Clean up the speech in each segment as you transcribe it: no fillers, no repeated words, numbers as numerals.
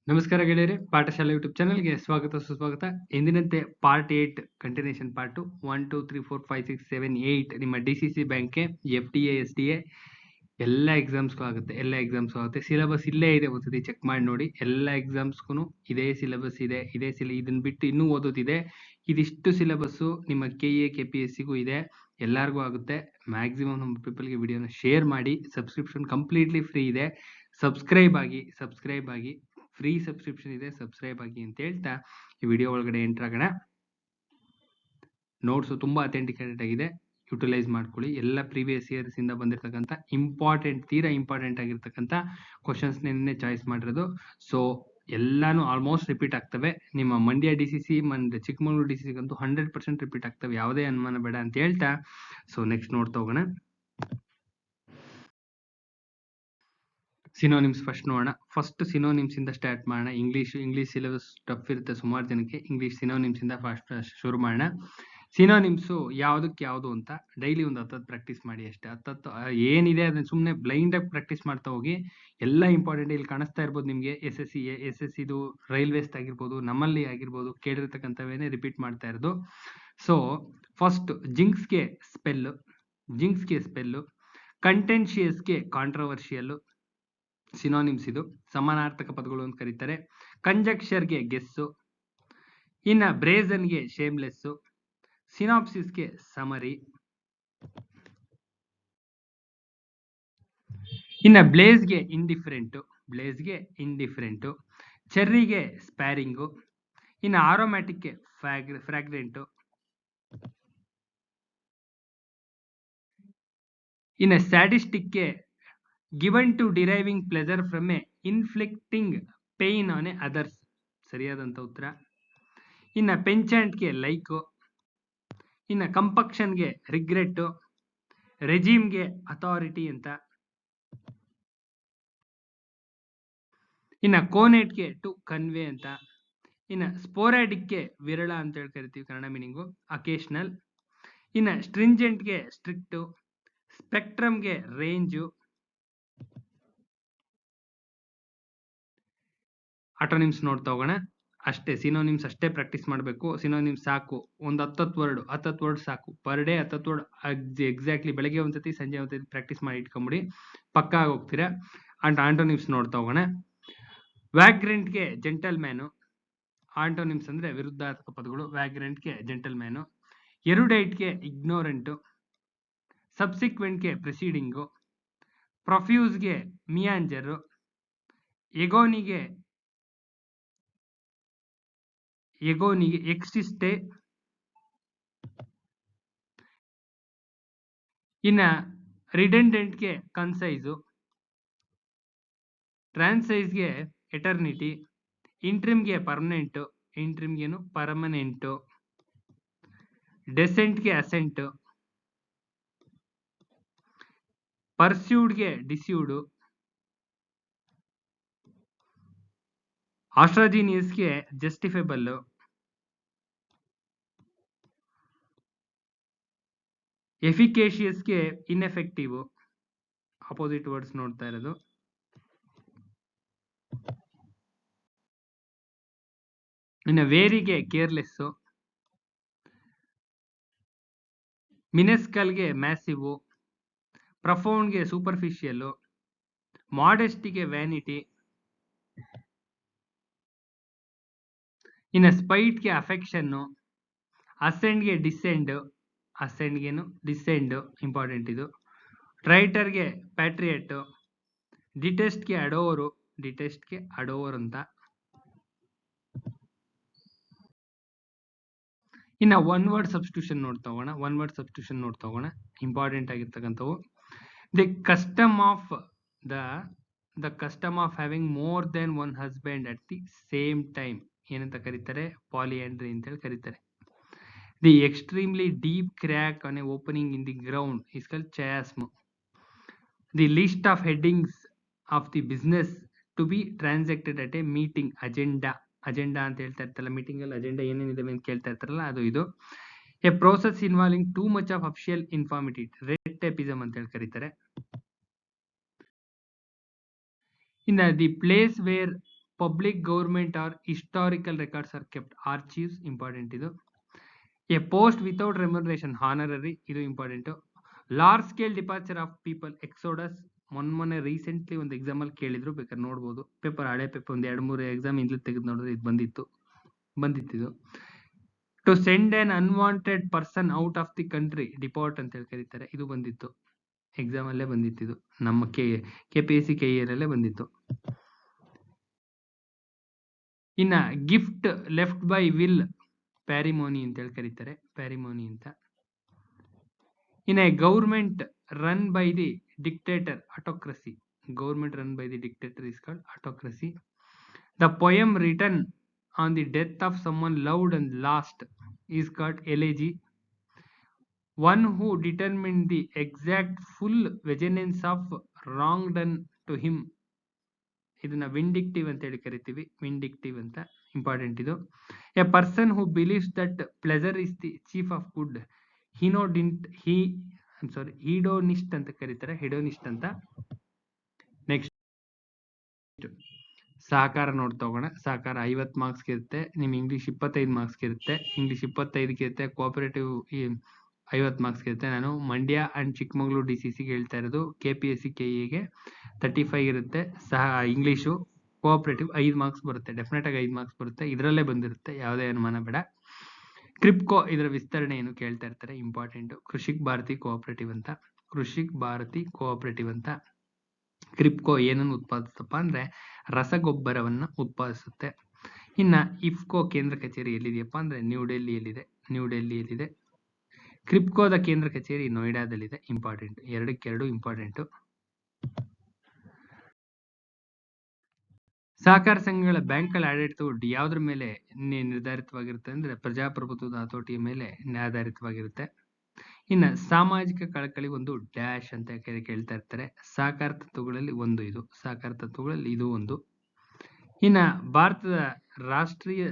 ನಮಸ್ಕಾರ ಗೆಳೆಯರೆ, ಪಾಠಶಾಲೆ ಯೂಟ್ಯೂಬ್ ಚಾನಲ್ಗೆ ಸ್ವಾಗತ ಸುಸ್ವಾಗತ. ಎಂದಿನಂತೆ ಪಾರ್ಟ್ 8 ಕಂಟಿನ್ಯೂಷನ್ ಪಾರ್ಟ್ 1 2 3 4 5 6 7 8 ನಿಮ್ಮ DCC ಬ್ಯಾಂಕ್ಗೆ FDA SDA ಎಲ್ಲ ಎಕ್ಸಾಮ್ಸ್ಗೂ ಆಗುತ್ತೆ. ಸಿಲೆಬಸ್ ಇಲ್ಲೇ ಇದೆ, ಒಂದ್ಸತಿ ಚೆಕ್ ಮಾಡಿ ನೋಡಿ. ಎಲ್ಲ ಎಕ್ಸಾಮ್ಸ್ಗೂ ಇದೇ ಸಿಲೆಬಸ್ ಇದೆ. ಇದನ್ನ ಬಿಟ್ಟು ಇನ್ನೂ ಓದೋದಿದೆ. ಇದಿಷ್ಟು ಸಿಲೆಬಸ್ಸು ನಿಮ್ಮ KA KPSCಗೂ ಇದೆ, ಎಲ್ಲರಿಗೂ ಆಗುತ್ತೆ. ಮ್ಯಾಕ್ಸಿಮಮ್ ನಮ್ಮ ಪೀಪಲ್ಗೆ ವಿಡಿಯೋನ ಶೇರ್ ಮಾಡಿ. ಸಬ್ಸ್ಕ್ರಿಪ್ಷನ್ ಕಂಪ್ಲೀಟ್ಲಿ ಫ್ರೀ ಇದೆ. ಸಬ್ಸ್ಕ್ರೈಬ್ ಆಗಿ ಫ್ರೀ ಸಬ್ಸ್ಕ್ರಿಪ್ಷನ್ ಇದೆ, ಸಬ್ಸ್ಕ್ರೈಬ್ ಆಗಿ ಅಂತ ಹೇಳ್ತಾ ಈ ವಿಡಿಯೋ ಒಳಗಡೆ ಎಂಟರ್ ಆಗೋಣ. ನೋಟ್ಸ್ ತುಂಬಾ ಅಥೆಂಟಿಕೇಟೆಡ್ ಆಗಿದೆ, ಯುಟಿಲೈಸ್ ಮಾಡ್ಕೊಳ್ಳಿ. ಎಲ್ಲ ಪ್ರೀವಿಯಸ್ ಇಯರ್ಸ್ ಇಂದ ಬಂದಿರತಕ್ಕಂಥ ತೀರಾ ಇಂಪಾರ್ಟೆಂಟ್ ಆಗಿರ್ತಕ್ಕಂಥ ಕ್ವಶನ್ಸ್ ನಿನ್ನೆ ಚಾಯ್ಸ್ ಮಾಡಿರೋದು. ಸೊ ಎಲ್ಲಾನು ಆಲ್ಮೋಸ್ಟ್ ರಿಪೀಟ್ ಆಗ್ತವೆ. ನಿಮ್ಮ ಮಂಡ್ಯ DCC ಮತ್ತು ಚಿಕ್ಕಮಗಳೂರು DCC ಅಂತೂ 100% ರಿಪೀಟ್ ಆಗ್ತವೆ, ಯಾವುದೇ ಅನುಮಾನ ಬೇಡ ಅಂತ ಹೇಳ್ತಾ ಸೊ ನೆಕ್ಸ್ಟ್ ನೋಡ್ತಾ ಹೋಗೋಣ. ಸಿನೋನಿಮ್ಸ್ ಫಸ್ಟ್ ನೋಡೋಣ. ಫಸ್ಟ್ ಸಿನೋನಿಮ್ಸ್ ಇಂದ ಸ್ಟಾರ್ಟ್ ಮಾಡೋಣ. ಇಂಗ್ಲಿಷ್ ಸಿಲೆಬಸ್ ಟಫ್ ಇರುತ್ತೆ ಸುಮಾರು ಜನಕ್ಕೆ. ಇಂಗ್ಲಿಷ್ ಸಿನೋನಿಮ್ಸ್ ಇಂದ ಫಸ್ಟ್ ಶುರು ಮಾಡೋಣ. ಸಿನೋನಿಮ್ಸ್ ಯಾವ್ದಕ್ಕೆ ಯಾವುದು ಅಂತ ಡೈಲಿ ಒಂದು 10 ಪ್ರಾಕ್ಟೀಸ್ ಮಾಡಿ ಅಷ್ಟೇ. 10 ಏನಿದೆ ಅದನ್ನ ಸುಮ್ಮನೆ ಬ್ಲೈಂಡ್ ಆಗಿ ಪ್ರಾಕ್ಟೀಸ್ ಮಾಡ್ತಾ ಹೋಗಿ. ಎಲ್ಲ ಇಂಪಾರ್ಟೆಂಟ್ ಇಲ್ಲಿ ಕಾಣಿಸ್ತಾ ಇರ್ಬೋದು ನಿಮಗೆ. SSC ಇದು ರೈಲ್ವೇಸ್ ಆಗಿರ್ಬೋದು, ನಮ್ಮಲ್ಲಿ ಆಗಿರ್ಬೋದು, ಕೇಳಿರ್ತಕ್ಕಂಥವೇನೆ ರಿಪೀಟ್ ಮಾಡ್ತಾ ಇರೋದು. ಸೊ ಫಸ್ಟ್ ಜಿಂಕ್ಸ್ಗೆ ಸ್ಪೆಲ್ಲು, ಕಂಟೆನ್ಶಿಯಸ್ಗೆ ಕಾಂಟ್ರವರ್ಷಿಯಲ್ ಸಿನೋನಿಮ್ಸ್. ಇದು ಸಮಾನಾರ್ಥಕ ಪದಗಳು ಅಂತ ಕರೀತಾರೆ. ಕಂಜಕ್ಷರ್ಗೆ ಗೆಸ್ಸು, ಇನ್ನ ಬ್ರೇಸನ್ಗೆ ಶೇಮ್ಲೆಸ್, ಸಿನಾಪ್ಸಿಸ್ಗೆ ಸಮರಿ, ಇನ್ನ ಬ್ಲೇಸ್ಗೆ ಇಂಡಿಫರೆಂಟ್, ಚೆರ್ರಿಗೆ ಸ್ಪ್ಯಾರಿಂಗು, ಇನ್ನ ಆರೋಮ್ಯಾಟಿಕ್ಗೆ ಫ್ರಾಗ್ರೆಂಟು, ಇನ್ನ ಸ್ಯಾಡಿಸ್ಟಿಕ್ಗೆ given to deriving pleasure from a inflicting pain on others. ಸರಿಯಾದಂತ ಉತ್ತರ. ಇನ್ನ ಪೆಂಚಾಂಟ್ಗೆ ಲೈಕ್, ಇನ್ನ ಕಂಪಕ್ಷನ್ಗೆ ರಿಗ್ರೆಟ್, ರೆಜಿಮ್ಗೆ ಅಥಾರಿಟಿ ಅಂತ, ಇನ್ನ ಕೋನೆಟ್ಗೆ ಟು ಕನ್ವೆ ಅಂತ, ಇನ್ನ ಸ್ಪೋರಾಡಿಕ್ಗೆ ವಿರಳ ಅಂತ ಹೇಳಿ ಕರಿತೀವಿ, ಕನ್ನಡ ಮೀನಿಂಗು ಅಕೇಶನಲ್, ಇನ್ನ ಸ್ಟ್ರಿಂಜೆಂಟ್ಗೆ ಸ್ಟ್ರಿಕ್ಟ್, ಸ್ಪೆಕ್ಟ್ರಮ್ಗೆ ರೇಂಜು, ಆಟೋನಿಮ್ಸ್ ನೋಡ್ತಾ ಹೋಗೋಣ. ಅಷ್ಟೇ, ಸಿನೋನಿಮ್ಸ್ ಅಷ್ಟೇ ಪ್ರಾಕ್ಟೀಸ್ ಮಾಡಬೇಕು. ಸಿನೋನಿಮ್ಸ್ ಸಾಕು, ಒಂದು 10 ವರ್ಡ್ ಸಾಕು ಪರ್ ಡೇ. 10 ವರ್ಡ್ ಎಕ್ಸಾಕ್ಟ್ಲಿ ಬೆಳಗ್ಗೆ ಒಂದ್ಸತಿ, ಸಂಜೆ ಒಂದ್ಸತಿ ಪ್ರಾಕ್ಟೀಸ್ ಮಾಡಿ ಇಟ್ಕೊಂಬಿಡಿ, ಪಕ್ಕಾ ಹೋಗ್ತೀರಾ. ಅಂಡ್ ಆಂಟೋನಿಮ್ಸ್ ನೋಡ್ತಾ ಹೋಗೋಣ. ವ್ಯಾಗ್ರೆಂಟ್ಗೆ ಜೆಂಟಲ್ಮ್ಯಾನು, ಆಂಟೋನಿಮ್ಸ್ ಅಂದ್ರೆ ವಿರುದ್ಧಾರ್ಥಕ ಪದಗಳು. ವ್ಯಾಗ್ರೆಂಟ್ಗೆ ಜೆಂಟಲ್ಮ್ಯಾನು, ಎರುಡೈಟ್ಗೆ ಇಗ್ನೋರೆಂಟು, ಸಬ್ಸಿಕ್ವೆಂಟ್ಗೆ ಪ್ರೆಸೀಡಿಂಗು, ಪ್ರೊಫ್ಯೂಸ್ಗೆ ಮಿಯಾಂಜರು, ಎಗೋನಿಗೆ ಎಕ್ಸಿಸ್ಟೆ, ಇನ್ನ ರಿಡೆಂಡೆಂಟ್ಗೆ ಕನ್ಸೈಸು, ಟ್ರಾನ್ಸೈಸ್ಗೆ ಎಟರ್ನಿಟಿ, ಇಂಟ್ರಿಮ್ಗೆ ಪರ್ಮನೆಂಟು, ಡೆಸೆಂಟ್ಗೆ ಅಸೆಂಟ್, ಪರ್ಸ್ಯೂಡ್ಗೆ ಡಿಸ್ಯೂಡು, ಆಸ್ಟ್ರಾಜಿನಿಯಸ್ಗೆ ಜಸ್ಟಿಫೇಬಲ್, ಎಫಿಕೇಶಿಯಸ್ಗೆ ಇನ್ಎಫೆಕ್ಟಿವ್. ಆಪೋಸಿಟ್ ವರ್ಡ್ಸ್ ನೋಡ್ತಾ ಇರೋದು. ಇನ್ನು ವೇರಿಗೆ ಕೇರ್ಲೆಸ್ಸು, ಮಿನೆಸ್ಕಲ್ಗೆ ಮ್ಯಾಸಿವ್, ಪ್ರಫೌಂಡ್ಗೆ ಸೂಪರ್ಫಿಷಿಯಲ್, ಮಾಡೆಸ್ಟಿಗೆ ವ್ಯಾನಿಟಿ, ಇನ್ನು ಸ್ಪೈಟ್ಗೆ ಅಫೆಕ್ಷನ್ನು, ಅಸೆಂಡ್ಗೆ ಡಿಸೆಂಡ್ ಇಂಪಾರ್ಟೆಂಟ್ ಇದು, ಟ್ರೈಟರ್ಗೆ ಪ್ಯಾಟ್ರಿಯಟ್, ಡಿಟೆಸ್ಟ್ಗೆ ಅಡೋರ್ ಅಂತ. ಇನ್ನು ಒನ್ ವರ್ಡ್ ಸಬ್ಸ್ಟಿಟ್ಯೂಷನ್ ನೋಡ್ತಾ ಹೋಗೋಣ. ಇಂಪಾರ್ಟೆಂಟ್ ಆಗಿರ್ತಕ್ಕಂಥವು. The custom of having more than one husband at the same time ಏನಂತ ಕರೀತಾರೆ? ಪಾಲಿಯಾಂಡ್ರಿ ಅಂತ ಹೇಳಿ ಕರೀತಾರೆ. The extremely deep crack on a opening in the ground is called chasm. The list of headings of the business to be transacted at a meeting, agenda ಅಂತ ಹೇಳ್ತಾ ಇರ್ತಾರಲ್ಲ, meeting ಅಲ್ಲಿ agenda ಏನೇನಿದೆ ಅಂತ ಕೇಳ್ತಾ ಇರ್ತಾರಲ್ಲ, ಅದು ಇದು. A process involving too much of official formality, red tapism ಅಂತ ಹೇಳಿ ಕರೀತಾರೆ. In the place where public government or historical records are kept. Archives important ಇದು. A post without remuneration honorary, ಇದು important. Large scale departure of people exodus. ಮೊನ್ನೆ recently ಒಂದು exam ಅಲ್ಲಿ ಕೇಳಿದ್ರು, ಬೇಕಾದ್ರೆ ನೋಡ್ಬೋದು. ಪೇಪರ್ ಹಳೆ ಪೇಪರ್ ಒಂದು 2-3 ಎಕ್ಸಾಮ್ ಇಂದ್ಲು ತೆಗೆದು ನೋಡಿದ್ರೆ ಇದು ಬಂದಿತ್ತು. To send an unwanted person out of the country, depart ಅಂತ ಹೇಳಿ ಕರೀತಾರೆ. ಇದು ಬಂದಿತ್ತು ಎಕ್ಸಾಮ್ ಅಲ್ಲೇ ಬಂದಿತ್ತು. ನಮ್ಮ KPSC KER ಅಲ್ಲೇ ಬಂದಿತ್ತು. ಇನ್ನ gift left by will, patrimony ಅಂತ ಹೇಳಿ ಕರೀತಾರೆ, ಪ್ಯಾರಿಮೋನಿ ಅಂತ. ಇನ್ನ government run by the dictator, autocracy. Government run by the dictator is called autocracy. The poem written on the death of someone loved and lost is called elegy. One who determined the exact full vengeance of wrong done to him, ಇದನ್ನ vindictive ಅಂತ ಹೇಳಿ ಕರಿತೀವಿ, vindictive ಅಂತ. Important ಇದು. A person who believes that pleasure is the chief of good, hedonist ಅಂತ ಕರೀತಾರೆ, ಹಿಡೋನಿಸ್ಟ್ ಅಂತ. Next ಸಹಕಾರ ನೋಡ್ತೋಗೋಣ. ಸಹಕಾರ 50 ಮಾರ್ಕ್ಸ್ಗೆ ಇರುತ್ತೆ. ನಿಮ್ ಇಂಗ್ಲಿಷ್ 25 ಮಾರ್ಕ್ಸ್ಗೆ ಇರುತ್ತೆ. ಇಂಗ್ಲಿಷ್ 25ಗೆ ಇರುತ್ತೆ. ಕೋಆಪರೇಟಿವ್ 50 ಮಾರ್ಕ್ಸ್ಗೆ ಇರುತ್ತೆ. ನಾನು ಮಂಡ್ಯ ಅಂಡ್ ಚಿಕ್ಕಮಗಳೂರು DCCಗೆ ಹೇಳ್ತಾ ಇರೋದು. KPSC KEಗೆ 35 ಇರುತ್ತೆ. ಇಂಗ್ಲಿಷು ಕೋಆಪರೇಟಿವ್ 5 ಮಾರ್ಕ್ಸ್ ಬರುತ್ತೆ. ಡೆಫಿನೆಟ್ ಆಗಿ 5 ಮಾರ್ಕ್ಸ್ ಬರುತ್ತೆ. ಇದರಲ್ಲೇ ಬಂದಿರುತ್ತೆ, ಯಾವುದೇ ಅನುಮಾನ ಬೇಡ. ಕ್ರಿಪ್ಕೋ, ಇದರ ವಿಸ್ತರಣೆ ಏನು ಕೇಳ್ತಾ ಇರ್ತಾರೆ, ಇಂಪಾರ್ಟೆಂಟ್. ಕೃಷಿಕ್ ಭಾರತಿ ಕೋಆಪರೇಟಿವ್ ಅಂತ, ಕೃಷಿಕ್ ಭಾರತಿ ಕೋಆಪರೇಟಿವ್ ಅಂತ. ಕ್ರಿಪ್ಕೋ ಏನನ್ನು ಉತ್ಪಾದಿಸ್ತಪ್ಪ ಅಂದ್ರೆ ರಸಗೊಬ್ಬರವನ್ನ ಉತ್ಪಾದಿಸುತ್ತೆ. ಇನ್ನ ಇಫ್ಕೋ ಕೇಂದ್ರ ಕಚೇರಿ ಎಲ್ಲಿದೆಯಪ್ಪ ಅಂದ್ರೆ ನ್ಯೂಡೆಲ್ಲಿಯಲ್ಲಿದೆ. ಕ್ರಿಪ್ಕೋದ ಕೇಂದ್ರ ಕಚೇರಿ ನೋಯ್ಡಾದಲ್ಲಿದೆ. Important, 2 important. ಸಹಕಾರ ಸಂಘಗಳ ಬ್ಯಾಂಕ್ಗಳ ಆಡಳಿತವು ಯಾವುದ್ರ ಮೇಲೆ ನಿರ್ಧಾರಿತವಾಗಿರುತ್ತೆ ಅಂದ್ರೆ ಪ್ರಜಾಪ್ರಭುತ್ವದ ಹತೋಟಿಯ ಮೇಲೆ ಆಧಾರಿತವಾಗಿರುತ್ತೆ. ಇನ್ನ ಸಾಮಾಜಿಕ ಕಳಕಳಿ ಒಂದು ಡ್ಯಾಶ್ ಅಂತ ಕೇಳ್ತಾ ಇರ್ತಾರೆ. ಸಹಕಾರ ತತ್ವಗಳಲ್ಲಿ ಒಂದು ಇದು, ಸಹಕಾರ ತತ್ವಗಳಲ್ಲಿ ಇದು ಒಂದು. ಇನ್ನ ಭಾರತದ ರಾಷ್ಟ್ರೀಯ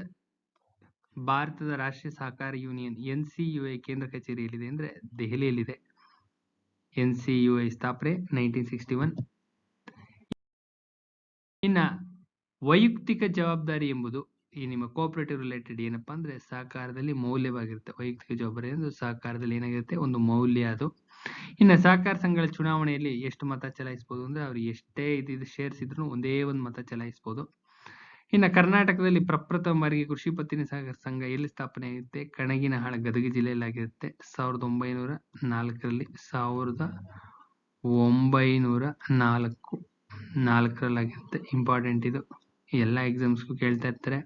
ಸಹಕಾರ ಯೂನಿಯನ್ NCUI ಕೇಂದ್ರ ಕಚೇರಿ ಎಲ್ಲಿದೆ ಅಂದ್ರೆ ದೆಹಲಿಯಲ್ಲಿದೆ. NCUI ಸ್ಥಾಪನೆ 1961. ಇನ್ನ ವೈಯಕ್ತಿಕ ಜವಾಬ್ದಾರಿ ಎಂಬುದು ಈ ನಿಮ್ಮ ಕೋಆಪರೇಟಿವ್ ರಿಲೇಟೆಡ್ ಏನಪ್ಪಾ ಅಂದ್ರೆ ಸಹಕಾರದಲ್ಲಿ ಮೌಲ್ಯವಾಗಿರುತ್ತೆ. ವೈಯಕ್ತಿಕ ಜವಾಬ್ದಾರಿ ಎಂದು ಸಹಕಾರದಲ್ಲಿ ಏನಾಗಿರುತ್ತೆ, ಒಂದು ಮೌಲ್ಯ ಅದು. ಇನ್ನು ಸಹಕಾರ ಸಂಘಗಳ ಚುನಾವಣೆಯಲ್ಲಿ ಎಷ್ಟು ಮತ ಚಲಾಯಿಸಬಹುದು ಅಂದ್ರೆ ಅವ್ರು ಎಷ್ಟೇ ಶೇರ್ಸ್ ಇದ್ರು ಒಂದೇ ಒಂದು ಮತ ಚಲಾಯಿಸಬಹುದು. ಇನ್ನು ಕರ್ನಾಟಕದಲ್ಲಿ ಪ್ರಪ್ರಥಮ ಬಾರಿಗೆ ಕೃಷಿ ಪತ್ತಿನ ಸಹಕಾರ ಸಂಘ ಎಲ್ಲಿ ಸ್ಥಾಪನೆ ಆಗುತ್ತೆ, ಕಣಗಿನಹಾಳ ಗದಗ ಜಿಲ್ಲೆಯಲ್ಲಿ ಆಗಿರುತ್ತೆ. 1904ರಲ್ಲಿ 1904ರಲ್ಲಿ ಆಗಿರುತ್ತೆ. ಇಂಪಾರ್ಟೆಂಟ್ ಇದು, ಎಲ್ಲ ಎಕ್ಸಾಮ್ಸ್ಗೂ ಕೇಳ್ತಾ ಇರ್ತಾರೆ.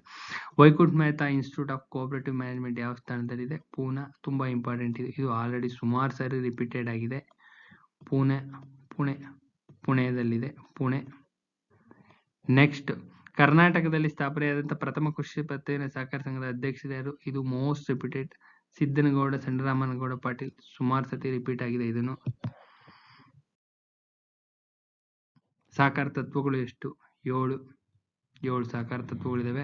Vaikuntha Mehta institute of cooperative management ಯಾವ ಸ್ಥಾನದಲ್ಲಿದೆ, ಪೂನಾ. ತುಂಬಾ ಇಂಪಾರ್ಟೆಂಟ್ ಇದು ಆಲ್ರೆಡಿ ಸುಮಾರು ಸಾರಿ ರಿಪೀಟೆಡ್ ಆಗಿದೆ. ಪುಣೆದಲ್ಲಿದೆ, ಪುಣೆ. ನೆಕ್ಸ್ಟ್, ಕರ್ನಾಟಕದಲ್ಲಿ ಸ್ಥಾಪನೆಯಾದಂತಹ ಪ್ರಥಮ ಕೃಷಿ ಪತ್ತಿನ ಸಹಕಾರ ಸಂಘದ ಅಧ್ಯಕ್ಷರು ಯಾರು, ಇದು ಮೋಸ್ಟ್ ರಿಪೀಟೆಡ್ ಸಿದ್ದನಗೌಡ ಚಂದ್ರರಾಮನಗೌಡ ಪಾಟೀಲ್. ಸುಮಾರು ಸತಿ ರಿಪೀಟ್ ಆಗಿದೆ ಇದನ್ನು. ಸಹಕಾರ ತತ್ವಗಳು ಎಷ್ಟು, 7 ಸಹಕಾರ ತತ್ವಗಳಿದಾವೆ.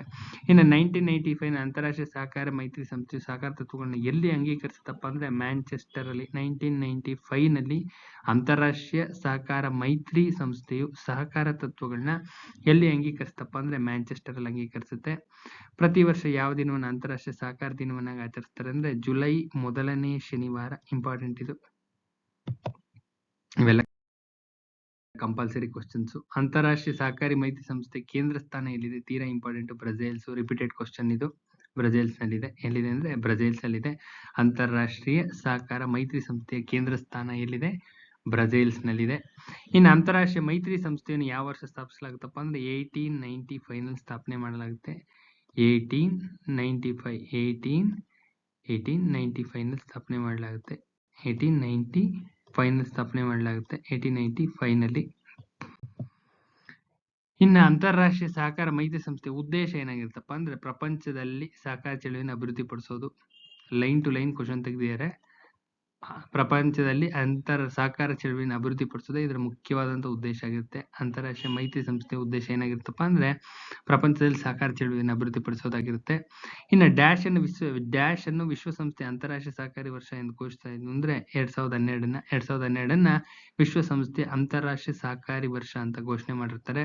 ಇನ್ನು 1995 ಅಂತಾರಾಷ್ಟ್ರೀಯ ಸಹಕಾರ ಮೈತ್ರಿ ಸಂಸ್ಥೆಯು ಸಹಕಾರ ತತ್ವಗಳನ್ನ ಎಲ್ಲಿ ಅಂಗೀಕರಿಸುತ್ತಪ್ಪ ಅಂದ್ರೆ ಮ್ಯಾಂಚೆಸ್ಟರ್ ಅಲ್ಲಿ. 1995 ನಲ್ಲಿ ಅಂತಾರಾಷ್ಟ್ರೀಯ ಸಹಕಾರ ಮೈತ್ರಿ ಸಂಸ್ಥೆಯು ಸಹಕಾರ ತತ್ವಗಳನ್ನ ಎಲ್ಲಿ ಅಂಗೀಕರಿಸುತ್ತಪ್ಪ ಅಂದ್ರೆ ಮ್ಯಾಂಚೆಸ್ಟರ್ ಅಲ್ಲಿ ಅಂಗೀಕರಿಸುತ್ತೆ. ಪ್ರತಿ ವರ್ಷ ಯಾವ ದಿನವನ್ನು ಅಂತಾರಾಷ್ಟ್ರೀಯ ಸಹಕಾರ ದಿನವನ್ನಾಗಿ ಆಚರಿಸ್ತಾರೆ ಅಂದ್ರೆ ಜುಲೈ 1ನೇ ಶನಿವಾರ. ಇಂಪಾರ್ಟೆಂಟ್ ಇದು, ಇವೆಲ್ಲ ಕಂಪಲ್ಸರಿ ಕ್ವಶನ್ಸ್. ಅಂತಾರಾಷ್ಟ್ರೀಯ ಸಹಕಾರಿ ಮೈತ್ರಿ ಸಂಸ್ಥೆ ಕೇಂದ್ರ ಸ್ಥಾನ ಎಲ್ಲಿದೆ, ತೀರಾ ಇಂಪಾರ್ಟೆಂಟ್. ಬ್ರೆಜಿಲ್ಸ್. ರಿಪೀಟೆಡ್ ಕ್ವಶನ್ ಇದು. ಬ್ರೆಜಿಲ್ಸ್ ನಲ್ಲಿದೆ. ಎಲ್ಲಿದೆ ಅಂದ್ರೆ ಬ್ರೆಜಿಲ್ಸ್ ಅಲ್ಲಿದೆ. ಅಂತಾರಾಷ್ಟ್ರೀಯ ಸಹಕಾರ ಮೈತ್ರಿ ಸಂಸ್ಥೆಯ ಕೇಂದ್ರ ಸ್ಥಾನ ಎಲ್ಲಿದೆ, ಬ್ರೆಜಿಲ್ಸ್ ನಲ್ಲಿದೆ. ಇನ್ನು ಅಂತಾರಾಷ್ಟ್ರೀಯ ಮೈತ್ರಿ ಸಂಸ್ಥೆಯನ್ನು ಯಾವ ವರ್ಷ ಸ್ಥಾಪಿಸಲಾಗುತ್ತಪ್ಪ ಅಂದ್ರೆ 1895 ನಲ್ಲಿ ಸ್ಥಾಪನೆ ಮಾಡಲಾಗುತ್ತೆ. 1895 ನಲ್ಲಿ ಸ್ಥಾಪನೆ ಮಾಡಲಾಗುತ್ತೆ. 1895 ನಲ್ಲಿ. ಇನ್ನು ಅಂತಾರಾಷ್ಟ್ರೀಯ ಸಹಕಾರ ಮೈತ್ರಿ ಸಂಸ್ಥೆ ಉದ್ದೇಶ ಏನಾಗಿರುತ್ತಪ್ಪ ಅಂದ್ರೆ ಪ್ರಪಂಚದಲ್ಲಿ ಸಹಕಾರ ಚಳುವಳಿಯನ್ನು ಅಭಿವೃದ್ಧಿ ಪಡಿಸೋದು. ಲೈನ್ ಟು ಲೈನ್ ಕ್ವಶನ್ ತೆಗೆದಿದ್ದಾರೆ. ಪ್ರಪಂಚದಲ್ಲಿ ಸಹಕಾರ ಚಳವಳಿಯನ್ನು ಅಭಿವೃದ್ಧಿಪಡಿಸೋದೇ ಇದರ ಮುಖ್ಯವಾದಂತಹ ಉದ್ದೇಶ ಆಗಿರುತ್ತೆ. ಅಂತಾರಾಷ್ಟ್ರೀಯ ಮೈತ್ರಿ ಸಂಸ್ಥೆಯ ಉದ್ದೇಶ ಏನಾಗಿರುತ್ತಪ್ಪ ಅಂದ್ರೆ ಪ್ರಪಂಚದಲ್ಲಿ ಸಹಕಾರ ಚಳವಳಿಯನ್ನು ಅಭಿವೃದ್ಧಿಪಡಿಸೋದಾಗಿರುತ್ತೆ. ಇನ್ನು ಡ್ಯಾಶ್ ಅನ್ನು ವಿಶ್ವಸಂಸ್ಥೆ ಅಂತಾರಾಷ್ಟ್ರೀಯ ಸಹಕಾರಿ ವರ್ಷ ಎಂದು ಘೋಷಿಸ್ತಾ ಇದ್ದು ಅಂದ್ರೆ 2012ನ್ನ ವಿಶ್ವಸಂಸ್ಥೆ ಅಂತಾರಾಷ್ಟ್ರೀಯ ಸಹಕಾರಿ ವರ್ಷ ಅಂತ ಘೋಷಣೆ ಮಾಡಿರ್ತಾರೆ.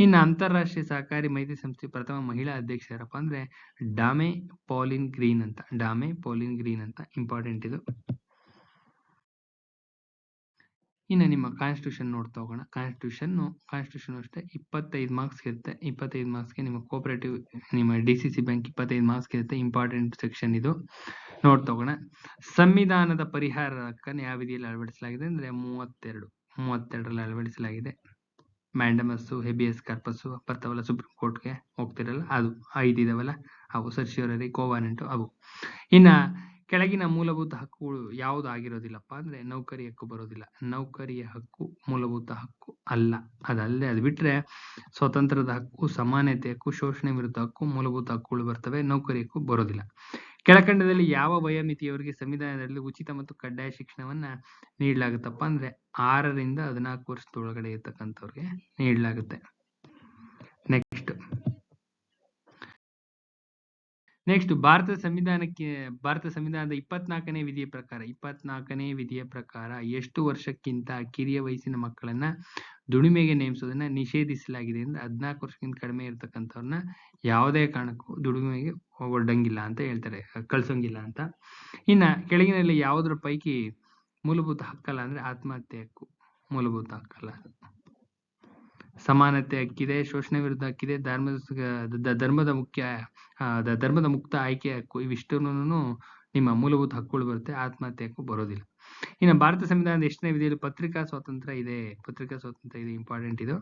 ಇನ್ನು ಅಂತಾರಾಷ್ಟ್ರೀಯ ಸಹಕಾರಿ ಮೈತ್ರಿ ಸಂಸ್ಥೆ ಪ್ರಥಮ ಮಹಿಳಾ ಅಧ್ಯಕ್ಷ ಯಾರಪ್ಪ ಅಂದ್ರೆ ಡಾಮೆ ಪೌಲಿನ್ ಗ್ರೀನ್ ಅಂತ. ಇಂಪಾರ್ಟೆಂಟ್ ಇದು. ಇನ್ನು ನಿಮ್ಮ ಕಾನ್ಸ್ಟಿಟ್ಯೂಷನ್ ನೋಡ್ತಾ ಹೋಗೋಣ. ಕಾನ್ಸ್ಟಿಟ್ಯೂಷನ್ ಅಷ್ಟೇ 25 ಮಾರ್ಕ್ಸ್ ಇರುತ್ತೆ. 25 ಮಾರ್ಕ್ಸ್ಗೆ ನಿಮ್ಮ ಕೋಆಪರೇಟಿವ್ ನಿಮ್ಮ DCC ಬ್ಯಾಂಕ್ 25 ಮಾರ್ಕ್ಸ್ ಇರುತ್ತೆ. ಇಂಪಾರ್ಟೆಂಟ್ ಸೆಕ್ಷನ್ ಇದು. ನೋಡ್ತಾ ಹೋಗೋಣ. ಸಂವಿಧಾನದ ಪರಿಹಾರ ಹಕ್ಕನ್ನು ಯಾವ ವಿಧಿಯಲ್ಲಿ ಅಳವಡಿಸಲಾಗಿದೆ ಅಂದ್ರೆ 32ರಲ್ಲಿ ಅಳವಡಿಸಲಾಗಿದೆ. ಮ್ಯಾಂಡಮಸ್, ಹೆಬಿಯಸ್ ಕಾರ್ಪಸ್ ಬರ್ತಾವಲ್ಲ, ಸುಪ್ರೀಂ ಕೋರ್ಟ್ಗೆ ಹೋಗ್ತಿರಲ್ಲ, ಅದು 5 ಇದಾವಲ್ಲ ಅವು, ಸರ್ಚಿಯರಿ, ಕೋವಾನೆಂಟ್ ಅವು. ಇನ್ನ ಕೆಳಗಿನ ಮೂಲಭೂತ ಹಕ್ಕುಗಳು ಯಾವುದು ಆಗಿರೋದಿಲ್ಲಪ್ಪ ಅಂದ್ರೆ ನೌಕರಿ ಹಕ್ಕು ಬರೋದಿಲ್ಲ. ನೌಕರಿಯ ಹಕ್ಕು ಮೂಲಭೂತ ಹಕ್ಕು ಅಲ್ಲ. ಅದು ಬಿಟ್ರೆ ಸ್ವತಂತ್ರದ ಹಕ್ಕು, ಸಮಾನತೆ ಹಕ್ಕು, ಶೋಷಣೆ ವಿರುದ್ಧ ಹಕ್ಕು, ಮೂಲಭೂತ ಹಕ್ಕುಗಳು ಬರ್ತವೆ. ನೌಕರಿ ಹಕ್ಕು ಬರೋದಿಲ್ಲ. ಕೆಳಕಂಡದಲ್ಲಿ ಯಾವ ವಯೋಮಿತಿಯವರಿಗೆ ಸಂವಿಧಾನದಲ್ಲಿ ಉಚಿತ ಮತ್ತು ಕಡ್ಡಾಯ ಶಿಕ್ಷಣವನ್ನ ನೀಡಲಾಗುತ್ತಪ್ಪ ಅಂದ್ರೆ 6ರಿಂದ 14 ವರ್ಷದೊಳಗಡೆ ಇರ್ತಕ್ಕಂಥವ್ರಿಗೆ ನೀಡಲಾಗುತ್ತೆ. ನೆಕ್ಸ್ಟ್ ಭಾರತ ಸಂವಿಧಾನದ 24ನೇ ವಿಧಿಯ ಪ್ರಕಾರ ಎಷ್ಟು ವರ್ಷಕ್ಕಿಂತ ಕಿರಿಯ ವಯಸ್ಸಿನ ಮಕ್ಕಳನ್ನ ದುಡಿಮೆಗೆ ನೇಮಿಸೋದನ್ನ ನಿಷೇಧಿಸಲಾಗಿದೆ ಅಂದ್ರೆ 14 ವರ್ಷಕ್ಕಿಂತ ಕಡಿಮೆ ಇರತಕ್ಕಂಥವ್ರನ್ನ ಯಾವುದೇ ಕಾರಣಕ್ಕೂ ದುಡಿಮೆಗೆ ಒಡ್ಡಂಗಿಲ್ಲ ಅಂತ ಹೇಳ್ತಾರೆ, ಕಳ್ಸೋಂಗಿಲ್ಲ ಅಂತ. ಇನ್ನ ಕೆಳಗಿನಲ್ಲಿ ಯಾವುದ್ರ ಪೈಕಿ ಮೂಲಭೂತ ಹಕ್ಕಲ್ಲ ಅಂದ್ರೆ ಆತ್ಮಹತ್ಯೆ ಹಕ್ಕು ಮೂಲಭೂತ ಹಕ್ಕಲ್ಲ. ಸಮಾನತೆ ಹಕ್ಕಿದೆ, ಶೋಷಣೆ ವಿರುದ್ಧ ಹಕ್ಕಿದೆ, ಧರ್ಮದ ಮುಕ್ತ ಆಯ್ಕೆ ಹಕ್ಕು, ಇವಿಷ್ಟನ್ನು ನಿಮ್ಮ ಮೂಲಭೂತ ಹಕ್ಕುಗಳು ಬರುತ್ತೆ. ಆತ್ಮಹತ್ಯೆ ಹಕ್ಕು ಬರೋದಿಲ್ಲ. ಇನ್ನು ಭಾರತ ಸಂವಿಧಾನದ ಎಷ್ಟನೇ ವಿಧಿಯಲ್ಲಿ ಪತ್ರಿಕಾ ಸ್ವಾತಂತ್ರ್ಯ ಇದೆ? ಇಂಪಾರ್ಟೆಂಟ್ ಇದು.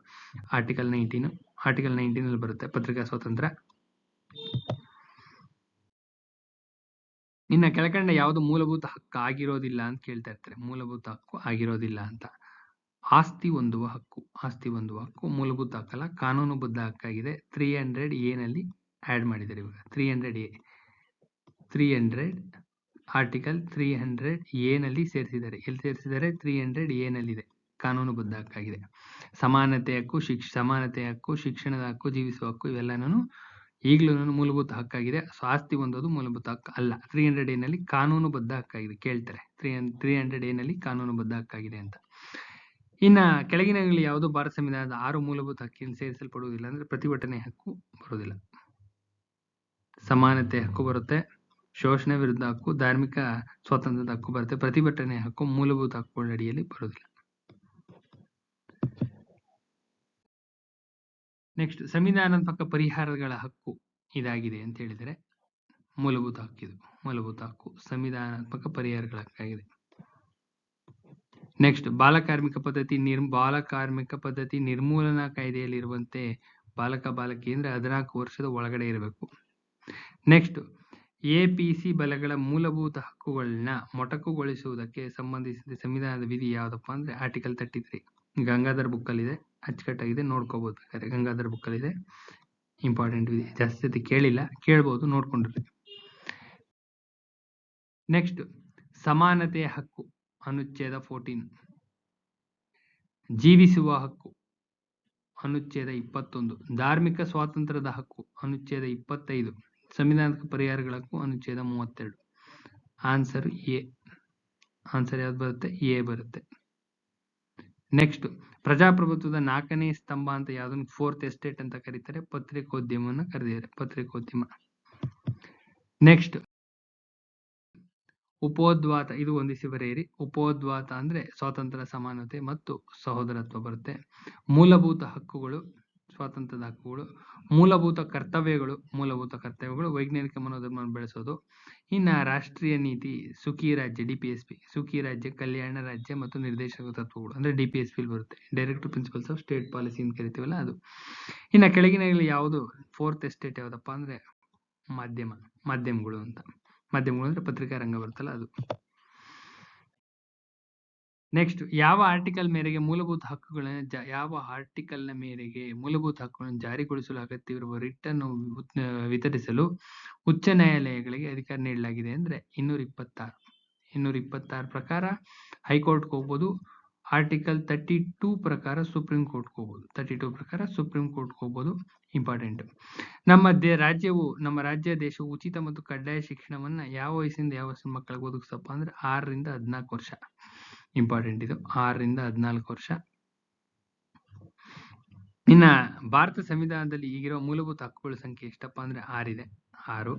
ಆರ್ಟಿಕಲ್ 19 ಬರುತ್ತೆ ಪತ್ರಿಕಾ ಸ್ವಾತಂತ್ರ್ಯ. ಇನ್ನು ಕೆಳಕಂಡ ಯಾವುದು ಮೂಲಭೂತ ಹಕ್ಕು ಆಗಿರೋದಿಲ್ಲ ಅಂತ ಕೇಳ್ತಾ ಇರ್ತಾರೆ. ಮೂಲಭೂತ ಹಕ್ಕು ಆಗಿರೋದಿಲ್ಲ ಅಂತ ಆಸ್ತಿ ಹೊಂದುವ ಹಕ್ಕು ಮೂಲಭೂತ ಹಕ್ಕಲ್ಲ, ಕಾನೂನುಬದ್ಧ ಹಕ್ಕಾಗಿದೆ. 300A ನಲ್ಲಿ ಆಡ್ ಮಾಡಿದ್ದಾರೆ. ಇವಾಗ 300 ಆರ್ಟಿಕಲ್ 300A ನಲ್ಲಿ ಸೇರಿಸಿದ್ದಾರೆ. ಎಲ್ಲಿ ಸೇರಿಸಿದ್ದಾರೆ? 300A ನಲ್ಲಿದೆ. ಕಾನೂನುಬದ್ಧ ಹಕ್ಕಾಗಿದೆ. ಸಮಾನತೆ ಹಕ್ಕು, ಶಿಕ್ಷಣದ ಹಕ್ಕು, ಜೀವಿಸುವ ಹಕ್ಕು ಇವೆಲ್ಲನೂ ಈಗಲೂ ಮೂಲಭೂತ ಹಕ್ಕಾಗಿದೆ. ಆಸ್ತಿ ಹೊಂದೋದು ಮೂಲಭೂತ ಹಕ್ಕು ಅಲ್ಲ. 300A ನಲ್ಲಿ ಕಾನೂನುಬದ್ಧ ಹಕ್ಕಾಗಿದೆ. ಕೇಳ್ತಾರೆ 300A ನಲ್ಲಿ ಕಾನೂನುಬದ್ಧ ಹಕ್ಕಾಗಿದೆ ಅಂತ. ಇನ್ನ ಕೆಳಗಿನಲ್ಲಿ ಯಾವುದು ಭಾರತ ಸಂವಿಧಾನದ 6 ಮೂಲಭೂತ ಹಕ್ಕಿನಲ್ಲಿ ಸೇರಿಸಲ್ಪಡುವುದಿಲ್ಲ ಅಂದ್ರೆ ಪ್ರತಿಭಟನೆ ಹಕ್ಕು ಬರುವುದಿಲ್ಲ. ಸಮಾನತೆ ಹಕ್ಕು ಬರುತ್ತೆ, ಶೋಷಣೆ ವಿರುದ್ಧ ಹಕ್ಕು, ಧಾರ್ಮಿಕ ಸ್ವಾತಂತ್ರ್ಯದ ಹಕ್ಕು ಬರುತ್ತೆ. ಪ್ರತಿಭಟನೆ ಹಕ್ಕು ಮೂಲಭೂತ ಹಕ್ಕುಗಳ ಅಡಿಯಲ್ಲಿ ಬರುವುದಿಲ್ಲ. ನೆಕ್ಸ್ಟ್ ಸಂವಿಧಾನಾತ್ಮಕ ಪರಿಹಾರಗಳ ಹಕ್ಕು ಇದಾಗಿದೆ ಅಂತ ಹೇಳಿದರೆ ಮೂಲಭೂತ ಹಕ್ಕು ಸಂವಿಧಾನಾತ್ಮಕ ಪರಿಹಾರಗಳ ಹಕ್ಕಾಗಿದೆ. ನೆಕ್ಸ್ಟ್ ಬಾಲಕಾರ್ಮಿಕ ಪದ್ಧತಿ ನಿರ್ಮೂಲನಾ ಕಾಯ್ದೆಯಲ್ಲಿ ಇರುವಂತೆ ಬಾಲಕಿಯಂದ್ರೆ 14 ವರ್ಷದ ಒಳಗಡೆ ಇರಬೇಕು. ನೆಕ್ಸ್ಟ್ APC ಬಲಗಳ ಮೂಲಭೂತ ಹಕ್ಕುಗಳನ್ನ ಮೊಟಕುಗೊಳಿಸುವುದಕ್ಕೆ ಸಂಬಂಧಿಸಿದ ಸಂವಿಧಾನದ ವಿಧಿ ಯಾವ್ದಪ್ಪ ಅಂದ್ರೆ ಆರ್ಟಿಕಲ್ 33. ಗಂಗಾಧರ್ ಬುಕ್ ಅಲ್ಲಿ ಇದೆ, ಅಚ್ಚುಕಟ್ಟಾಗಿದೆ, ನೋಡ್ಕೋಬಹುದು. ಗಂಗಾಧರ್ ಬುಕ್ ಅಲ್ಲಿ ಇದೆ. ಇಂಪಾರ್ಟೆಂಟ್ ವಿಧಿ, ಜಾಸ್ತಿ ಕೇಳ್ಬೋದು, ನೋಡ್ಕೊಂಡಿರ್ರಿ. ನೆಕ್ಸ್ಟ್ ಸಮಾನತೆಯ ಹಕ್ಕು ಅನುಚ್ಛೇದ 14. ಜೀವಿಸುವ ಹಕ್ಕು ಅನುಚ್ಛೇದ 21. ಧಾರ್ಮಿಕ ಸ್ವಾತಂತ್ರ್ಯದ ಹಕ್ಕು ಅನುಚ್ಛೇದ 25. ಸಂವಿಧಾನಿಕ ಪರಿಹಾರಗಳ ಹಕ್ಕು ಅನುಚ್ಛೇದ 32. ಆನ್ಸರ್ ಯಾವ್ದು ಬರುತ್ತೆ? ಎ ಬರುತ್ತೆ. ನೆಕ್ಸ್ಟ್ ಪ್ರಜಾಪ್ರಭುತ್ವದ 4ನೇ ಸ್ತಂಭ ಅಂತ ಯಾವ್ದನ್ನು 4th ಎಸ್ಟೇಟ್ ಅಂತ ಕರೀತಾರೆ. ಪತ್ರಿಕೋದ್ಯಮವನ್ನು ಕರೆದಿದ್ದಾರೆ, ಪತ್ರಿಕೋದ್ಯಮ. ನೆಕ್ಸ್ಟ್ ಉಪೋದ್ವಾತ, ಇದು ಹೊಂದಿಸಿ ಬರೆಯಿರಿ. ಉಪೋದ್ವಾತ ಅಂದ್ರೆ ಸ್ವಾತಂತ್ರ್ಯ, ಸಮಾನತೆ ಮತ್ತು ಸಹೋದರತ್ವ ಬರುತ್ತೆ. ಮೂಲಭೂತ ಹಕ್ಕುಗಳು, ಸ್ವಾತಂತ್ರ್ಯದ ಹಕ್ಕುಗಳು. ಮೂಲಭೂತ ಕರ್ತವ್ಯಗಳು ವೈಜ್ಞಾನಿಕ ಮನೋಧರ್ಮವನ್ನು ಬೆಳೆಸೋದು. ಇನ್ನ ರಾಷ್ಟ್ರೀಯ ನೀತಿ ಸುಖಿ ರಾಜ್ಯ DPSP, ಸುಖಿ ರಾಜ್ಯ, ಕಲ್ಯಾಣ ರಾಜ್ಯ ಮತ್ತು ನಿರ್ದೇಶಕ ತತ್ವಗಳು ಅಂದ್ರೆ DPSP ಬರುತ್ತೆ. Directive principles of state policy ಅಂತ ಕರಿತೀವಲ್ಲ ಅದು. ಇನ್ನ ಕೆಳಗಿನ ಯಾವುದು 4th ಎಸ್ಟೇಟ್ ಯಾವ್ದಪ್ಪ ಅಂದ್ರೆ ಮಾಧ್ಯಮಗಳು ಅಂತ. ಮಾಧ್ಯಮಗಳು ಅಂದ್ರೆ ಪತ್ರಿಕಾ ರಂಗ ಬರುತ್ತಲ್ಲ ಅದು. ನೆಕ್ಸ್ಟ್ ಯಾವ ಆರ್ಟಿಕಲ್ ಮೇರೆಗೆ ಮೂಲಭೂತ ಹಕ್ಕುಗಳನ್ನು ಜಾರಿಗೊಳಿಸಲು ಅಗತ್ಯವಿರುವ ರಿಟ್ ಅನ್ನು ವಿತರಿಸಲು ಉಚ್ಚ ನ್ಯಾಯಾಲಯಗಳಿಗೆ ಅಧಿಕಾರ ನೀಡಲಾಗಿದೆ ಅಂದ್ರೆ 226. 226 ಪ್ರಕಾರ ಹೈಕೋರ್ಟ್ಗೆ ಹೋಗ್ಬೋದು. ಆರ್ಟಿಕಲ್ 32 ಪ್ರಕಾರ ಸುಪ್ರೀಂ ಕೋರ್ಟ್ಗೆ ಹೋಗ್ಬೋದು. 32 ಪ್ರಕಾರ ಸುಪ್ರೀಂ ಕೋರ್ಟ್ಗೆ ಹೋಗ್ಬೋದು. ಇಂಪಾರ್ಟೆಂಟ್. ನಮ್ಮ ರಾಜ್ಯ ದೇಶವು ಉಚಿತ ಮತ್ತು ಕಡ್ಡಾಯ ಶಿಕ್ಷಣವನ್ನ ಯಾವ ವಯಸ್ಸಿಂದ ಯಾವ ವಯಸ್ಸಿನ ಮಕ್ಕಳಿಗೆ ಒದಗಿಸಪ್ಪ ಅಂದ್ರೆ 6 ರಿಂದ 14 ವರ್ಷ. ಇಂಪಾರ್ಟೆಂಟ್ ಇದು, 6 ರಿಂದ 14 ವರ್ಷ. ಇನ್ನ ಭಾರತ ಸಂವಿಧಾನದಲ್ಲಿ ಈಗಿರೋ ಮೂಲಭೂತ ಹಕ್ಕುಗಳ ಸಂಖ್ಯೆ ಎಷ್ಟಪ್ಪ ಅಂದ್ರೆ 6 ಇದೆ. 6.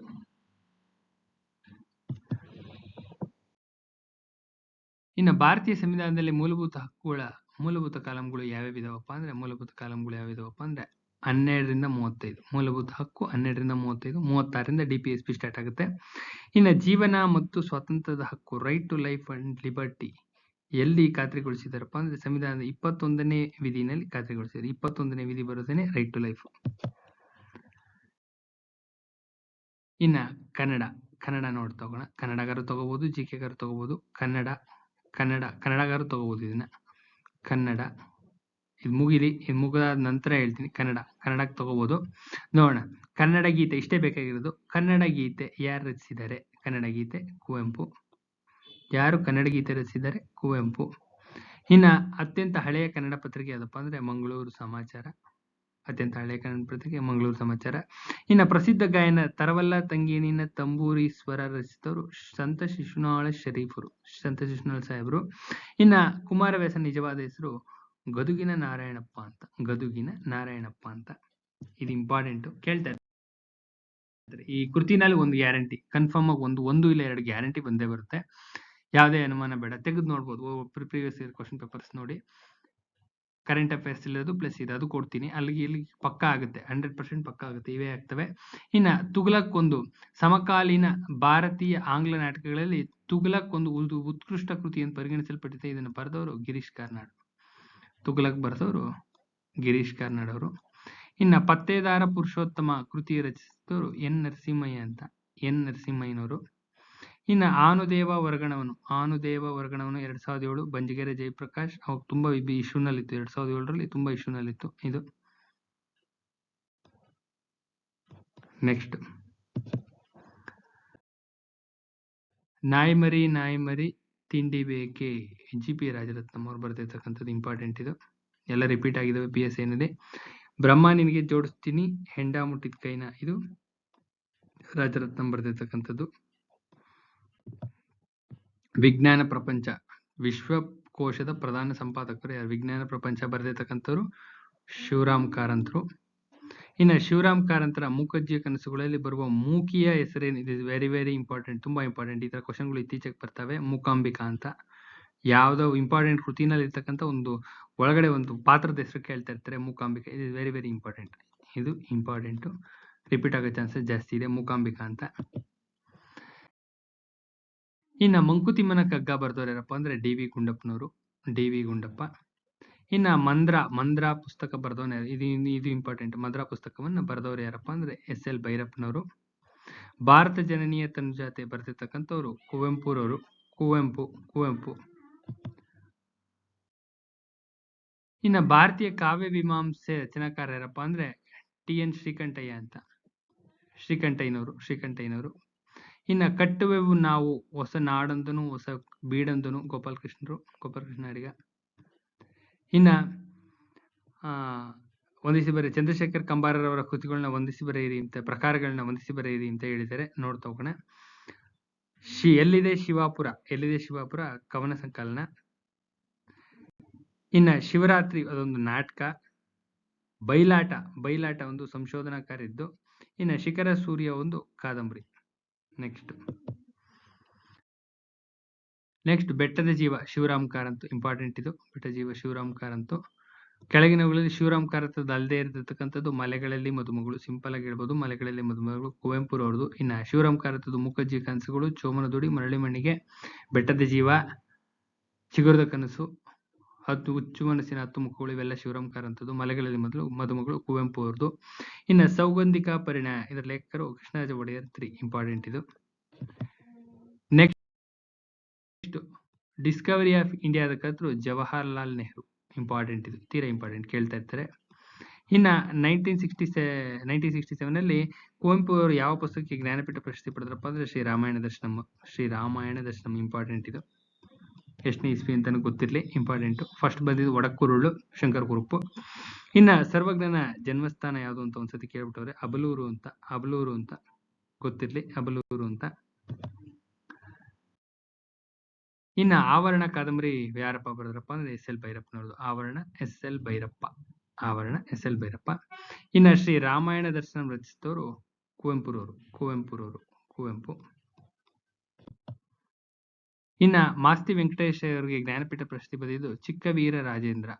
ಇನ್ನ ಭಾರತೀಯ ಸಂವಿಧಾನದಲ್ಲಿ ಮೂಲಭೂತ ಕಾಲಂಗಳು ಯಾವ್ಯಾವಿದಾವಪ್ಪ ಅಂದ್ರೆ 12 ರಿಂದ 35. ಮೂಲಭೂತ ಹಕ್ಕು 12 ರಿಂದ 35, 36 ರಿಂದ DPSP ಸ್ಟಾರ್ಟ್ ಆಗುತ್ತೆ. ಇನ್ನ ಜೀವನ ಮತ್ತು ಸ್ವಾತಂತ್ರ್ಯದ ಹಕ್ಕು, right to life and liberty, ಎಲ್ಲಿ ಖಾತ್ರಿಗೊಳಿಸಿದಾರಪ್ಪ ಅಂದ್ರೆ ಸಂವಿಧಾನದ 21ನೇ ವಿಧಿನಲ್ಲಿ ಖಾತ್ರಿಗೊಳಿಸಿದ್ದಾರೆ. 21ನೇ ವಿಧಿ ಬರೋದೇನೆ ರೈಟ್ ಟು ಲೈಫ್. ಇನ್ನ ಕನ್ನಡ ನೋಡ್ತಾ ಹೋಗೋಣ. ಕನ್ನಡಗಾರು ತಗೋಬಹುದು, GK ಗಾರು ತಗೋಬಹುದು. ಕನ್ನಡಗಾರು ತಗೋಬಹುದು. ಇದನ್ನ ಕನ್ನಡ ಇದು ಮುಗಿದಾದ ನಂತರ ಹೇಳ್ತೀನಿ. ಕನ್ನಡಕ್ಕೆ ತಗೋಬಹುದು. ನೋಡೋಣ. ಕನ್ನಡ ಗೀತೆ ಇಷ್ಟೇ ಬೇಕಾಗಿರೋದು. ಕನ್ನಡ ಗೀತೆ ಯಾರು ರಚಿಸಿದ್ದಾರೆ? ಕನ್ನಡ ಗೀತೆ ಕುವೆಂಪು. ಯಾರು ಕನ್ನಡ ಗೀತೆ ರಚಿಸಿದ್ದಾರೆ? ಕುವೆಂಪು. ಇನ್ನ ಅತ್ಯಂತ ಹಳೆಯ ಕನ್ನಡ ಪತ್ರಿಕೆ ಯಾವ್ದಪ್ಪ ಅಂದ್ರೆ ಮಂಗಳೂರು ಸಮಾಚಾರ. ಅತ್ಯಂತ ಹಳೆಯ ಕನ್ನಡ ಪತ್ರಿಕೆ ಮಂಗಳೂರು ಸಮಾಚಾರ. ಇನ್ನ ಪ್ರಸಿದ್ಧ ಗಾಯನ ತರವಲ್ಲ ತಂಗೇನಿನ ತಂಬೂರಿ ಸ್ವರ ರಚಿಸಿದವರು ಸಂತ ಶಿಶುನಾಳ ಸಾಹೇಬರು. ಇನ್ನ ಕುಮಾರವ್ಯಾಸನ ನಿಜವಾದ ಹೆಸರು ಗದುಗಿನ ನಾರಾಯಣಪ್ಪ ಅಂತ. ಇದು ಇಂಪಾರ್ಟೆಂಟ್, ಕೇಳ್ತಾ ಇರ್ತಾರೆ. ಈ ಕೃತಿನಲ್ಲಿ ಒಂದು ಗ್ಯಾರಂಟಿ ಕನ್ಫರ್ಮ್ ಆಗಿ ಒಂದು ಇಲ್ಲ 2 ಗ್ಯಾರಂಟಿ ಬಂದೇ ಬರುತ್ತೆ. ಯಾವುದೇ ಅನುಮಾನ ಬೇಡ, ತೆಗೆದು ನೋಡ್ಬೋದು. ಪ್ರೀವಿಯಸ್ ಇಯರ್ ಕ್ವಶನ್ ಪೇಪರ್ಸ್ ನೋಡಿ. ಕರೆಂಟ್ ಅಫೇರ್ಸ್ ಇಲ್ಲದು ಪ್ಲಸ್ ಅದು ಕೊಡ್ತೀನಿ. ಇಲ್ಲಿ ಪಕ್ಕಾ ಆಗುತ್ತೆ, 100% ಪಕ್ಕಾ ಆಗುತ್ತೆ. ಇವೇ ಆಗ್ತವೆ. ಇನ್ನ ತುಘಲಕ್ ಒಂದು ಸಮಕಾಲೀನ ಭಾರತೀಯ ಆಂಗ್ಲ ನಾಟಕಗಳಲ್ಲಿ ತುಘಲಕ್ ಒಂದು ಉತ್ಕೃಷ್ಟ ಕೃತಿ ಎಂದು ಪರಿಗಣಿಸಲ್ಪಟ್ಟಿದೆ. ಇದನ್ನು ಬರೆದವರು ಗಿರೀಶ್ ಕಾರ್ನಾಡ್. ತುಘಲಕ್ ಬರೆದವರು ಗಿರೀಶ್ ಕಾರ್ನಾಡ್ ಅವರು. ಇನ್ನ ಪತ್ತೇದಾರ ಪುರುಷೋತ್ತಮ ಕೃತಿ ರಚಿಸಿದವರು ಎನ್ ನರಸಿಂಹಯ್ಯನವರು. ಇನ್ನ ಆನುದೇವ ವರ್ಗಣವನು 2007 ಬಂಜಗೆರೆ ಜಯಪ್ರಕಾಶ್. ಅವಾಗ ತುಂಬಾ ಇಶ್ಯೂನಲ್ಲಿತ್ತು. 2007ರಲ್ಲಿ ತುಂಬಾ ಇಶ್ಯೂನಲ್ಲಿತ್ತು ಇದು. ನೆಕ್ಸ್ಟ್, ನಾಯಿ ಮರಿ ತಿಂಡಿ ಬೇಕೆ, GP ರಾಜರತ್ನಂ ಅವ್ರು ಬರ್ದಿರ್ತಕ್ಕಂಥದ್ದು. ಇಂಪಾರ್ಟೆಂಟ್ ಇದು, ಎಲ್ಲ ರಿಪೀಟ್ ಆಗಿದಾವೆ. PS ಏನಿದೆ. ಬ್ರಹ್ಮ ನಿನಗೆ ಜೋಡಿಸ್ತೀನಿ ಹೆಂಡ ಮುಟ್ಟಿದ ಕೈನ, ಇದು ರಾಜರತ್ನಂ ಬರ್ದಿರ್ತಕ್ಕಂಥದ್ದು. ವಿಜ್ಞಾನ ಪ್ರಪಂಚ ವಿಶ್ವಕೋಶದ ಪ್ರಧಾನ ಸಂಪಾದಕರು ಯಾರು? ವಿಜ್ಞಾನ ಪ್ರಪಂಚ ಬರೆದಿರ್ತಕ್ಕಂಥವ್ರು ಶಿವರಾಮ್ ಕಾರಂತರು. ಇನ್ನು ಶಿವರಾಮ್ ಕಾರಂತರ ಮೂಕಜ್ಜಿಯ ಕನಸುಗಳಲ್ಲಿ ಬರುವ ಮೂಕಿಯ ಹೆಸರೇನಿದೆ? ವೆರಿ ವೆರಿ ಇಂಪಾರ್ಟೆಂಟ್, ತುಂಬಾ ಇಂಪಾರ್ಟೆಂಟ್. ಈ ತರ ಕ್ವಶನ್ಗಳು ಇತ್ತೀಚೆಗೆ ಬರ್ತವೆ. ಮೂಕಾಂಬಿಕಾ ಅಂತ. ಯಾವ್ದೋ ಇಂಪಾರ್ಟೆಂಟ್ ಕೃತಿನಲ್ಲಿ ಇರ್ತಕ್ಕಂಥ ಒಂದು ಒಳಗಡೆ ಒಂದು ಪಾತ್ರದ ಹೆಸರು ಕೇಳ್ತಾ ಇರ್ತಾರೆ. ಮೂಕಾಂಬಿಕಾ. ಇದು ವೆರಿ ವೆರಿ ಇಂಪಾರ್ಟೆಂಟ್. ಇದು ಇಂಪಾರ್ಟೆಂಟ್, ರಿಪೀಟ್ ಆಗೋ ಚಾನ್ಸಸ್ ಜಾಸ್ತಿ ಇದೆ. ಮೂಕಾಂಬಿಕಾ ಅಂತ. ಇನ್ನ ಮಂಕುತಿಮ್ಮನ ಕಗ್ಗ ಬರ್ದವ್ರು ಯಾರಪ್ಪ ಅಂದ್ರೆ DV ಗುಂಡಪ್ಪ. ಇನ್ನ ಮಂದ್ರ ಪುಸ್ತಕ ಬರ್ದವನ ಇದು ಇಂಪಾರ್ಟೆಂಟ್. ಮಂದ್ರ ಪುಸ್ತಕವನ್ನ ಬರ್ದವ್ರು ಯಾರಪ್ಪ ಅಂದ್ರೆ SL ಭೈರಪ್ಪನವರು. ಭಾರತ ಜನನೀಯ ತನುಜಾತೆ ಬರ್ತಿರ್ತಕ್ಕಂಥವ್ರು ಕುವೆಂಪು. ಇನ್ನ ಭಾರತೀಯ ಕಾವ್ಯ ಮೀಮಾಂಸೆ ರಚನಾಕಾರ ಯಾರಪ್ಪ ಅಂದ್ರೆ TN ಶ್ರೀಕಂಠಯ್ಯನವರು. ಇನ್ನ ಕಟ್ಟುವೆವು ನಾವು ಹೊಸ ನಾಡೊಂದನು ಹೊಸ ಬೀಡೊಂದನು ಗೋಪಾಲಕೃಷ್ಣ ಅಡಿಗ. ಇನ್ನ ಒಂದಿಸಿ ಬರೀ ಚಂದ್ರಶೇಖರ್ ಕಂಬಾರರವರ ಕೃತಿಗಳನ್ನ ಒಂದಿಸಿ ಬರೆಯಿರಿ ಅಂತ, ಪ್ರಕಾರಗಳನ್ನ ಒಂದಿಸಿ ಬರೆಯಿರಿ ಅಂತ ಹೇಳಿದ್ದಾರೆ. ನೋಡ್ತಾ ಹೋಗೋಣ. ಎಲ್ಲಿದೆ ಶಿವಾಪುರ ಕವನ ಸಂಕಲನ. ಇನ್ನ ಶಿವರಾತ್ರಿ ಅದೊಂದು ನಾಟಕ. ಬೈಲಾಟ ಒಂದು ಸಂಶೋಧನಾ ಕಾರ್ಯ ಇದ್ದು. ಇನ್ನ ಶಿಖರ ಸೂರ್ಯ ಒಂದು ಕಾದಂಬರಿ. ನೆಕ್ಸ್ಟ್ ಬೆಟ್ಟದ ಜೀವ ಶಿವರಾಮ್ ಕಾರಂತ್. ಇಂಪಾರ್ಟೆಂಟ್ ಇದು. ಬೆಟ್ಟದ ಜೀವ ಶಿವರಾಮ್ ಕಾರಂತ್. ಕೆಳಗಿನವುಗಳಲ್ಲಿ ಶಿವರಾಮ್ ಕಾರಂತದ್ದು ಅಲ್ಲದೆ ಇರತಕ್ಕಂಥದ್ದು ಮಲೆಗಳಲ್ಲಿ ಮದುಮಗಳು. ಸಿಂಪಲ್ ಆಗಿ ಹೇಳ್ಬೋದು, ಮಲೆಗಳಲ್ಲಿ ಮದುಮಗಳು ಕುವೆಂಪುರವ್ರದ್ದು. ಇನ್ನ ಶಿವರಾಮ್ ಕಾರಂತದ್ದು ಮೂಕಜ್ಜಿ ಕನಸುಗಳು, ಚೋಮನ ದುಡಿ, ಮರಳಿ ಮಣ್ಣಿಗೆ, ಬೆಟ್ಟದ ಜೀವ, ಚಿಗುರದ ಕನಸು, ಹುಚ್ಚು ಮನಸ್ಸಿನ 10 ಮುಖಗಳು, ಇವೆಲ್ಲ ಶಿವರಾಮ್ ಕಾರಂತದ್ದು. ಮಲೆಗಳಲ್ಲಿ ಮದುಮಗಳು ಕುವೆಂಪು ಅವ್ರದ್ದು. ಇನ್ನ ಸೌಗಂಧಿಕ ಪರಿಣಯ, ಇದರ ಲೇಖಕರು ಕೃಷ್ಣರಾಜ ಒಡೆಯರ್ 3. ಇಂಪಾರ್ಟೆಂಟ್ ಇದು. ನೆಕ್ಸ್ಟ್, ಡಿಸ್ಕವರಿ ಆಫ್ ಇಂಡಿಯಾದ ಕರ್ತರು ಜವಾಹರ್ಲಾಲ್ ನೆಹರು. ಇಂಪಾರ್ಟೆಂಟ್ ಇದು, ತೀರಾ ಇಂಪಾರ್ಟೆಂಟ್, ಕೇಳ್ತಾ ಇರ್ತಾರೆ. ಇನ್ನ 1967 ಅಲ್ಲಿ ಕುವೆಂಪು ಅವರು ಯಾವ ಪುಸ್ತಕಕ್ಕೆ ಜ್ಞಾನಪೀಠ ಪ್ರಶಸ್ತಿ ಪಡೆದ್ರಪ್ಪ ಅಂದ್ರೆ ಶ್ರೀರಾಮಾಯಣ ದರ್ಶನಂ ಇಂಪಾರ್ಟೆಂಟ್ ಇದು. ಎಷ್ಟನೇ ಇಸ್ವಿ ಅಂತಾನು ಗೊತ್ತಿರ್ಲಿ, ಇಂಪಾರ್ಟೆಂಟ್. ಫಸ್ಟ್ ಬಂದಿದ್ದು ಒಡಕುರುಳು ಶಂಕರ ಕುರುಪ್ಪು. ಇನ್ನ ಸರ್ವಜ್ಞನ ಜನ್ಮಸ್ಥಾನ ಯಾವುದು ಅಂತ ಒಂದ್ಸತಿ ಕೇಳ್ಬಿಟ್ಟವ್ರೆ. ಅಬಲೂರು ಅಂತ ಗೊತ್ತಿರ್ಲಿ, ಅಬಲೂರು ಅಂತ. ಇನ್ನ ಆವರಣ ಕಾದಂಬರಿ ಯಾರಪ್ಪ ಬರೆದ್ರಪ್ಪ ಅಂದ್ರೆ ಎಸ್.ಎಲ್. ಭೈರಪ್ಪನವ್ರದ್ದು. ಆವರಣ ಎಸ್.ಎಲ್. ಭೈರಪ್ಪ. ಇನ್ನ ಶ್ರೀ ರಾಮಾಯಣ ದರ್ಶನ ರಚಿಸಿದವರು ಕುವೆಂಪು. ಇನ್ನ ಮಾಸ್ತಿ ವೆಂಕಟೇಶ್ ಅವರಿಗೆ ಜ್ಞಾನಪೀಠ ಪ್ರಶಸ್ತಿ ಬಂದಿದ್ದು ಚಿಕ್ಕವೀರ ರಾಜೇಂದ್ರ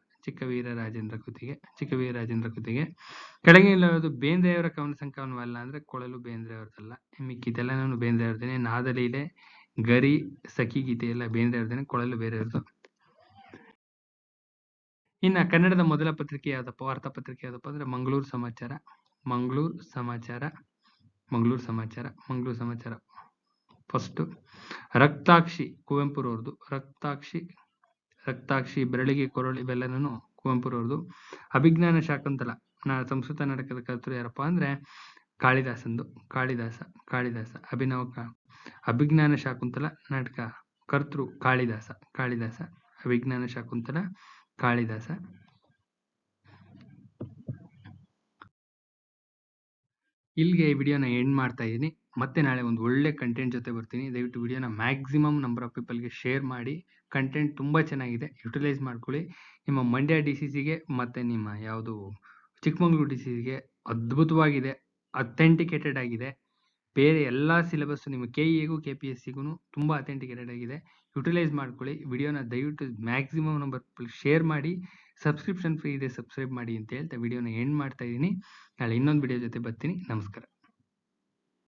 ಕೃತಿಗೆ. ಕೆಳಗಿನ ಬೇಂದ್ರೆಯವರ ಕವನ ಸಂಕಲನವಲ್ಲ ಅಂದ್ರೆ ಕೊಳಲು ಬೇಂದ್ರೆಯವರದಲ್ಲ. ಮಿಕ್ಕಿದೆಲ್ಲ ನಾನು ಬೇಂದ್ರೆಯವರದೇನೆ. ನಾದಲೀಲೆ, ಗರಿ, ಸಖಿ ಗೀತೆ ಎಲ್ಲ ಬೇಂದ್ರೆಯವರದೇನೆ, ಕೊಳಲು ಬೇರೆಯವ್ರದ್ದು. ಇನ್ನ ಕನ್ನಡದ ಮೊದಲ ಪತ್ರಿಕೆ ಯಾವ್ದಪ್ಪ, ವಾರ್ತಾಪತ್ರಿಕೆ ಯಾವ್ದಪ್ಪ ಅಂದ್ರೆ ಮಂಗಳೂರು ಸಮಾಚಾರ. ಫಸ್ಟ್ ರಕ್ತಾಕ್ಷಿ ಕುವೆಂಪುರವ್ರದ್ದು. ರಕ್ತಾಕ್ಷಿ, ಬೆರಳಿಗೆ ಕೊರಳು ಇವೆಲ್ಲನೂ ಕುವೆಂಪುರವ್ರದ್ದು. ಅಭಿಜ್ಞಾನ ಶಾಕುಂತಲ ಸಂಸ್ಕೃತ ನಾಟಕದ ಕರ್ತೃ ಯಾರಪ್ಪ ಅಂದ್ರೆ ಕಾಳಿದಾಸ. ಅಭಿಜ್ಞಾನ ಶಾಕುಂತಲ ನಾಟಕ ಕರ್ತೃ ಕಾಳಿದಾಸ. ಅಭಿಜ್ಞಾನ ಶಾಕುಂತಲ ಕಾಳಿದಾಸ. ಇಲ್ಲಿಗೆ ಈ ವಿಡಿಯೋನ ಎಂಡ್ ಮಾಡ್ತಾ ಇದ್ದೀನಿ. ಮತ್ತೆ ನಾಳೆ ಒಂದು ಒಳ್ಳೆ ಕಂಟೆಂಟ್ ಜೊತೆ ಬರ್ತೀನಿ. ದಯವಿಟ್ಟು ವಿಡಿಯೋನ ಮ್ಯಾಕ್ಸಿಮಮ್ ನಂಬರ್ ಆಫ್ ಪೀಪಲ್ಗೆ ಶೇರ್ ಮಾಡಿ. ಕಂಟೆಂಟ್ ತುಂಬಾ ಚೆನ್ನಾಗಿದೆ, ಯುಟಿಲೈಸ್ ಮಾಡ್ಕೊಳ್ಳಿ. ನಿಮ್ಮ ಮಂಡ್ಯ DCCಗೆ ಮತ್ತೆ ನಿಮ್ಮ ಯಾವುದು ಚಿಕ್ಕಮಗಳೂರು DCCಗೆ ಅದ್ಭುತವಾಗಿದೆ, ಅಥೆಂಟಿಕೇಟೆಡ್ ಆಗಿದೆ. ಬೇರೆ ಎಲ್ಲಾ ಸಿಲೆಬಸ್ ನಿಮ್ಮ KEAಗೂ KPSCಗೂ ತುಂಬಾ ಅಥೆಂಟಿಕೇಟೆಡ್ ಆಗಿದೆ. ಯುಟಿಲೈಸ್ ಮಾಡ್ಕೊಳ್ಳಿ. ವಿಡಿಯೋನ ದಯವಿಟ್ಟು ಮ್ಯಾಕ್ಸಿಮಮ್ ನಂಬರ್ ಶೇರ್ ಮಾಡಿ. ಸಬ್ಸ್ಕ್ರಿಪ್ಷನ್ ಫ್ರೀ ಇದೆ, ಸಬ್ಸ್ಕ್ರೈಬ್ ಮಾಡಿ ಅಂತ ಹೇಳ್ತಾ ವಿಡಿಯೋನ ಎಂಡ್ ಮಾಡ್ತಾ ಇದ್ದೀನಿ. ನಾಳೆ ಇನ್ನೊಂದು ವಿಡಿಯೋ ಜೊತೆ ಬರ್ತೀನಿ. ನಮಸ್ಕಾರ.